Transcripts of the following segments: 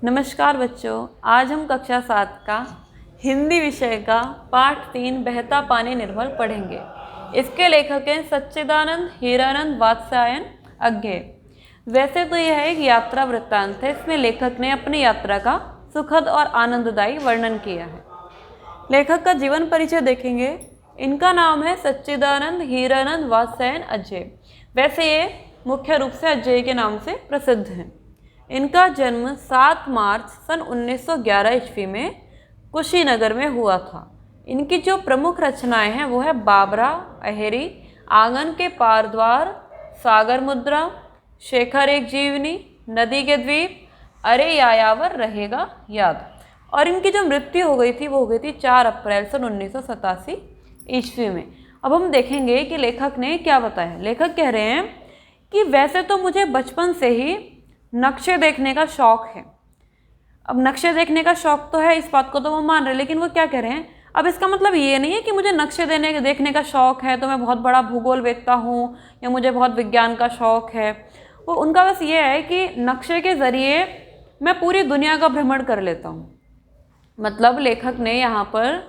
नमस्कार बच्चों, आज हम कक्षा 7 का हिंदी विषय का पाठ 3 बहता पानी निर्मल पढ़ेंगे। इसके लेखक हैं सच्चिदानंद हीरानंद वात्स्यायन अज्ञे। वैसे तो यह एक यात्रा वृत्तांत है। इसमें लेखक ने अपनी यात्रा का सुखद और आनंददायी वर्णन किया है। लेखक का जीवन परिचय देखेंगे। इनका नाम है सच्चिदानंद हीरानंद वात्स्यायन अज्ञे। वैसे ये मुख्य रूप से अज्ञे के नाम से प्रसिद्ध हैं। इनका जन्म 7 मार्च सन 1911 ईस्वी में कुशीनगर में हुआ था। इनकी जो प्रमुख रचनाएं हैं वो है बाबरा, अहेरी, आंगन के पार द्वार, सागर मुद्रा, शेखर एक जीवनी, नदी के द्वीप, अरे यायावर रहेगा याद। और इनकी जो मृत्यु हो गई थी वो हो गई थी 4 अप्रैल सन 1987 ईस्वी में। अब हम देखेंगे कि लेखक ने क्या बताया। लेखक कह रहे हैं कि वैसे तो मुझे बचपन से ही नक्शे देखने का शौक है। अब नक्शे देखने का शौक तो है, इस बात को तो वो मान रहे हैं, लेकिन वो क्या कह रहे हैं, अब इसका मतलब ये नहीं है कि मुझे नक्शे देखने का शौक है तो मैं बहुत बड़ा भूगोल वेत्ता हूँ या मुझे बहुत विज्ञान का शौक है। वो उनका बस ये है कि नक्शे के ज़रिए मैं पूरी दुनिया का भ्रमण कर लेता हूँ। मतलब लेखक ने यहाँ पर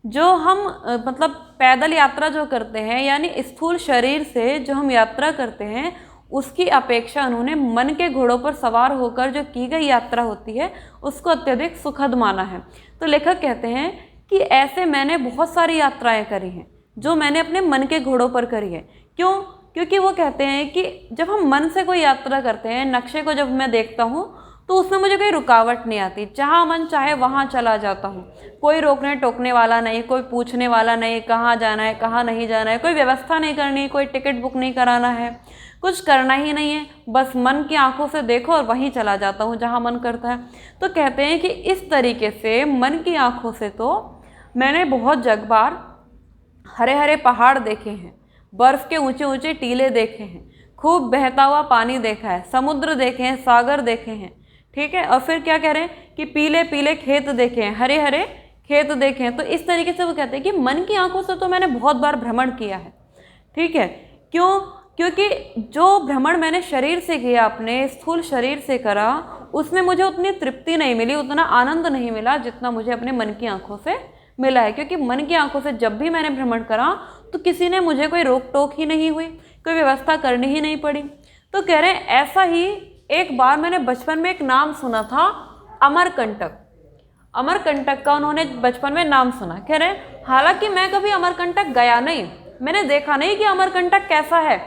जो हम मतलब पैदल यात्रा जो करते हैं, यानी स्थूल शरीर से जो हम यात्रा करते हैं, उसकी अपेक्षा उन्होंने मन के घोड़ों पर सवार होकर जो की गई यात्रा होती है उसको अत्यधिक सुखद माना है। तो लेखक कहते हैं कि ऐसे मैंने बहुत सारी यात्राएं करी हैं जो मैंने अपने मन के घोड़ों पर करी है। क्यों? क्योंकि वो कहते हैं कि जब हम मन से कोई यात्रा करते हैं, नक्शे को जब मैं देखता हूँ तो उसमें मुझे कोई रुकावट नहीं आती। जहाँ मन चाहे वहाँ चला जाता हूँ। कोई रोकने टोकने वाला नहीं, कोई पूछने वाला नहीं कहाँ जाना है कहाँ नहीं जाना है, कोई व्यवस्था नहीं करनी, कोई टिकट बुक नहीं कराना है, कुछ करना ही नहीं है। बस मन की आंखों से देखो और वहीं चला जाता हूँ जहाँ मन करता है। तो कहते हैं कि इस तरीके से मन की आंखों से तो मैंने बहुत जगबार हरे हरे पहाड़ देखे हैं, बर्फ़ के ऊंचे ऊंचे टीले देखे हैं, खूब बहता हुआ पानी देखा है, समुद्र देखे हैं, सागर देखे हैं। ठीक है। और फिर क्या कह रहे हैं कि पीले पीले खेत देखे हैं, हरे हरे खेत देखे हैं। तो इस तरीके से वो कहते हैं कि मन की आंखों से तो मैंने बहुत बार भ्रमण किया है। ठीक है। क्यों? क्योंकि जो भ्रमण मैंने शरीर से किया, अपने स्थूल शरीर से करा, उसमें मुझे उतनी तृप्ति नहीं मिली, उतना आनंद नहीं मिला जितना मुझे अपने मन की आंखों से मिला है। क्योंकि मन की आंखों से जब भी मैंने भ्रमण करा तो किसी ने मुझे कोई रोक टोक ही नहीं हुई, कोई व्यवस्था करनी ही नहीं पड़ी। तो कह रहे हैं ऐसा ही एक बार मैंने बचपन में एक नाम सुना था, अमरकंटक। अमरकंटक का उन्होंने बचपन में नाम सुना। कह रहे हैं हालांकि मैं कभी अमरकंटक गया नहीं, मैंने देखा नहीं कि अमरकंटक कैसा है,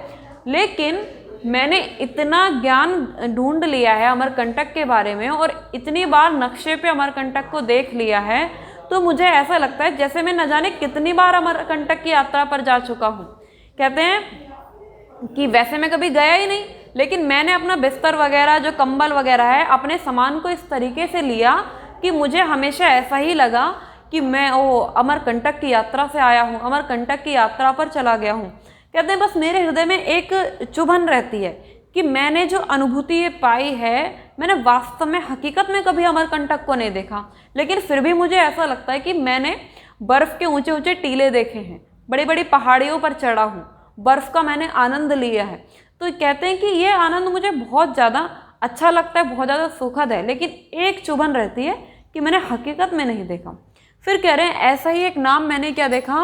लेकिन मैंने इतना ज्ञान ढूंढ लिया है अमरकंटक के बारे में और इतनी बार नक्शे पे अमरकंटक को देख लिया है, तो मुझे ऐसा लगता है जैसे मैं न जाने कितनी बार अमरकंटक की यात्रा पर जा चुका हूँ। कहते हैं कि वैसे मैं कभी गया ही नहीं, लेकिन मैंने अपना बिस्तर वगैरह, जो कंबल वगैरह है, अपने सामान को इस तरीके से लिया कि मुझे हमेशा ऐसा ही लगा कि मैं अमरकंटक की यात्रा से आया हूँ, अमरकंटक की यात्रा पर चला गया हूँ। कहते हैं बस मेरे हृदय में एक चुभन रहती है कि मैंने जो अनुभूति ये पाई है, मैंने वास्तव में हकीकत में कभी अमरकंटक को नहीं देखा, लेकिन फिर भी मुझे ऐसा लगता है कि मैंने बर्फ़ के ऊंचे ऊंचे टीले देखे हैं, बड़ी बड़ी पहाड़ियों पर चढ़ा हूँ, बर्फ़ का मैंने आनंद लिया है। तो कहते हैं कि ये आनंद मुझे बहुत ज़्यादा अच्छा लगता है, बहुत ज़्यादा सुखद है, लेकिन एक चुभन रहती है कि मैंने हकीकत में नहीं देखा। फिर कह रहे हैं ऐसा ही एक नाम मैंने क्या देखा,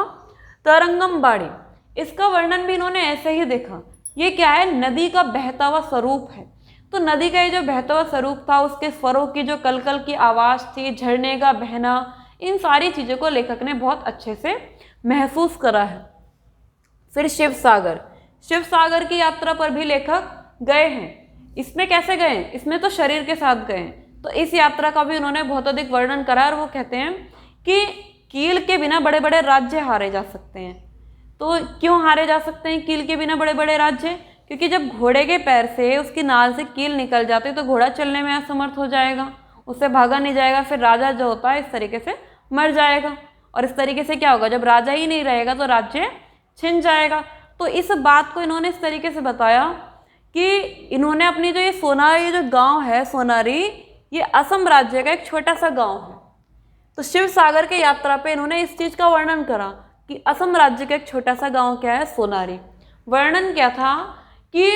तरंगमबाड़ी। इसका वर्णन भी इन्होंने ऐसे ही देखा। ये क्या है, नदी का बहता हुआ स्वरूप है। तो नदी का ये जो बहता हुआ स्वरूप था, उसके स्वरों की जो कलकल की आवाज़ थी, झरने का बहना, इन सारी चीज़ों को लेखक ने बहुत अच्छे से महसूस करा है। फिर शिव सागर, शिव सागर की यात्रा पर भी लेखक गए हैं। इसमें कैसे गए? इसमें तो शरीर के साथ गए हैं। तो इस यात्रा का भी उन्होंने बहुत अधिक वर्णन करा और वो कहते हैं कि कील के बिना बड़े बड़े राज्य हारे जा सकते हैं। तो क्यों हारे जा सकते हैं कील के बिना बड़े बड़े राज्य? क्योंकि जब घोड़े के पैर से, उसकी नाल से कील निकल जाती है तो घोड़ा चलने में असमर्थ हो जाएगा, उससे भागा नहीं जाएगा। फिर राजा जो होता है इस तरीके से मर जाएगा, और इस तरीके से क्या होगा, जब राजा ही नहीं रहेगा तो राज्य छिन जाएगा। तो इस बात को इन्होंने इस तरीके से बताया कि इन्होंने अपनी जो ये सोनारी जो गाँव है, सोनारी, ये असम राज्य का एक छोटा सा गाँव है। तो शिव सागर के यात्रा पे इन्होंने इस चीज़ का वर्णन करा कि असम राज्य का एक छोटा सा गांव क्या है, सोनारी। वर्णन क्या था कि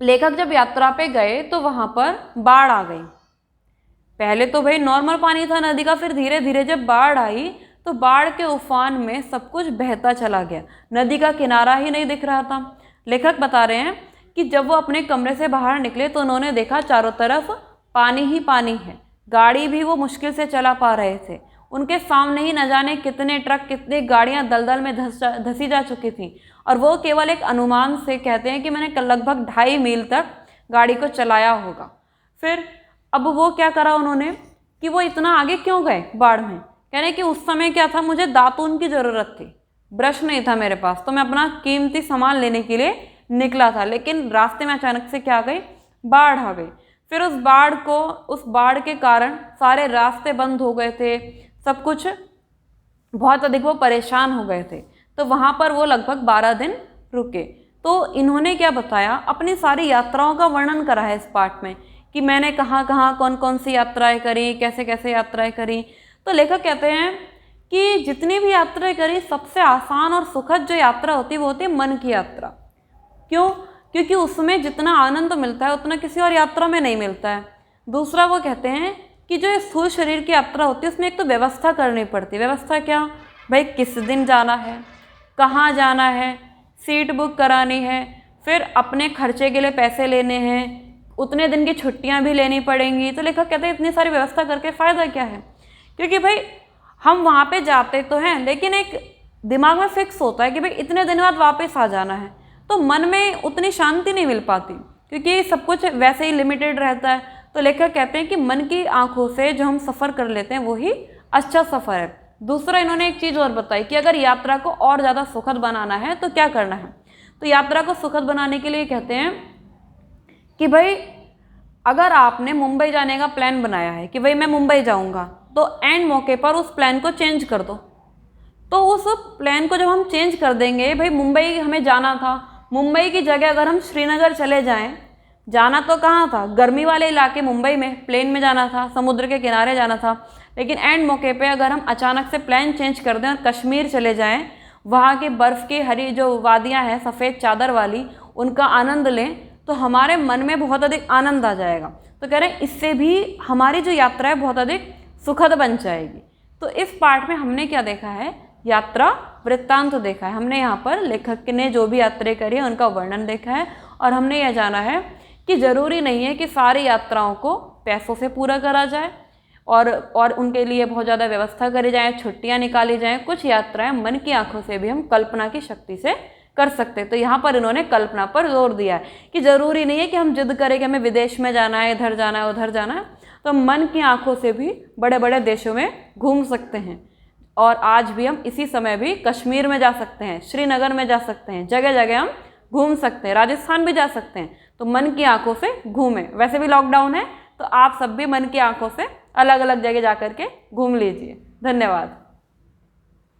लेखक जब यात्रा पे गए तो वहाँ पर बाढ़ आ गई। पहले तो भाई नॉर्मल पानी था नदी का, फिर धीरे धीरे जब बाढ़ आई तो बाढ़ के उफान में सब कुछ बहता चला गया, नदी का किनारा ही नहीं दिख रहा था। लेखक बता रहे हैं कि जब वो अपने कमरे से बाहर निकले तो उन्होंने देखा चारों तरफ पानी ही पानी है, गाड़ी भी वो मुश्किल से चला पा रहे थे। उनके सामने ही न जाने कितने ट्रक, कितनी गाड़ियां दलदल में धंसी जा चुकी थीं, और वो केवल एक अनुमान से कहते हैं कि मैंने लगभग 2.5 मील तक गाड़ी को चलाया होगा। फिर अब वो क्या करा उन्होंने कि वो इतना आगे क्यों गए बाढ़ में, कहने कि उस समय क्या था, मुझे दातून की ज़रूरत थी, ब्रश नहीं था मेरे पास, तो मैं अपना कीमती सामान लेने के लिए निकला था, लेकिन रास्ते में अचानक से क्या गई, बाढ़ आ गई। फिर उस बाढ़ के कारण सारे रास्ते बंद हो गए थे, सब कुछ बहुत अधिक वो परेशान हो गए थे। तो वहाँ पर वो लगभग 12 दिन रुके। तो इन्होंने क्या बताया, अपनी सारी यात्राओं का वर्णन करा है इस पाठ में कि मैंने कहाँ कहाँ कौन कौन सी यात्राएं करी, कैसे कैसे यात्राएं करी। तो लेखक कहते हैं कि जितनी भी यात्राएं करी, सबसे आसान और सुखद जो यात्रा होती है वो होती है मन की यात्रा। क्यों? क्योंकि उसमें जितना आनंद मिलता है उतना किसी और यात्रा में नहीं मिलता है। दूसरा वो कहते हैं कि जो स्थूल शरीर की यात्रा होती है उसमें एक तो व्यवस्था करनी पड़ती है। व्यवस्था क्या भाई, किस दिन जाना है, कहाँ जाना है, सीट बुक करानी है, फिर अपने खर्चे के लिए पैसे लेने हैं, उतने दिन की छुट्टियाँ भी लेनी पड़ेंगी। तो लेखक कहते हैं इतनी सारी व्यवस्था करके फ़ायदा क्या है, क्योंकि भाई हम वहाँ पे जाते तो हैं लेकिन एक दिमाग में फिक्स होता है कि भाई इतने दिन बाद वापस आ जाना है, तो मन में उतनी शांति नहीं मिल पाती क्योंकि सब कुछ वैसे ही लिमिटेड रहता है। तो लेखक कहते हैं कि मन की आंखों से जो हम सफ़र कर लेते हैं वही अच्छा सफ़र है। दूसरा इन्होंने एक चीज़ और बताई कि अगर यात्रा को और ज़्यादा सुखद बनाना है तो क्या करना है। तो यात्रा को सुखद बनाने के लिए कहते हैं कि भाई अगर आपने मुंबई जाने का प्लान बनाया है कि भाई मैं मुंबई जाऊंगा, तो एंड मौके पर उस प्लान को चेंज कर दो। तो उस प्लान को जब हम चेंज कर देंगे, भाई मुंबई हमें जाना था, मुंबई की जगह अगर हम श्रीनगर चले जाएं, जाना तो कहाँ था, गर्मी वाले इलाके मुंबई में, प्लेन में जाना था, समुद्र के किनारे जाना था, लेकिन एंड मौके पे अगर हम अचानक से प्लान चेंज कर दें और कश्मीर चले जाएं, वहाँ की बर्फ़ की हरी जो वादियाँ हैं सफ़ेद चादर वाली, उनका आनंद लें, तो हमारे मन में बहुत अधिक आनंद आ जाएगा। तो कह रहे हैं इससे भी हमारी जो यात्रा है बहुत अधिक सुखद बन जाएगी। तो इस पाठ में हमने क्या देखा है, यात्रा वृत्तांत देखा है। हमने यहाँ पर लेखक ने जो भी यात्राएं करी है उनका वर्णन देखा है, और हमने यह जाना है कि ज़रूरी नहीं है कि सारी यात्राओं को पैसों से पूरा करा जाए और उनके लिए बहुत ज़्यादा व्यवस्था करी जाए, छुट्टियाँ निकाली जाएँ। कुछ यात्राएं मन की आंखों से भी हम कल्पना की शक्ति से कर सकते हैं। तो यहाँ पर इन्होंने कल्पना पर जोर दिया है कि ज़रूरी नहीं है कि हम जिद करें कि हमें विदेश में जाना है, इधर जाना है, उधर जाना है, तो मन की आंखों से भी बड़े बड़े देशों में घूम सकते हैं। और आज भी हम इसी समय भी कश्मीर में जा सकते हैं, श्रीनगर में जा सकते हैं, जगह जगह हम घूम सकते हैं, राजस्थान भी जा सकते हैं। तो मन की आंखों से घूमें। वैसे भी लॉकडाउन है तो आप सब भी मन की आंखों से अलग अलग जगह जा कर के घूम लीजिए। धन्यवाद।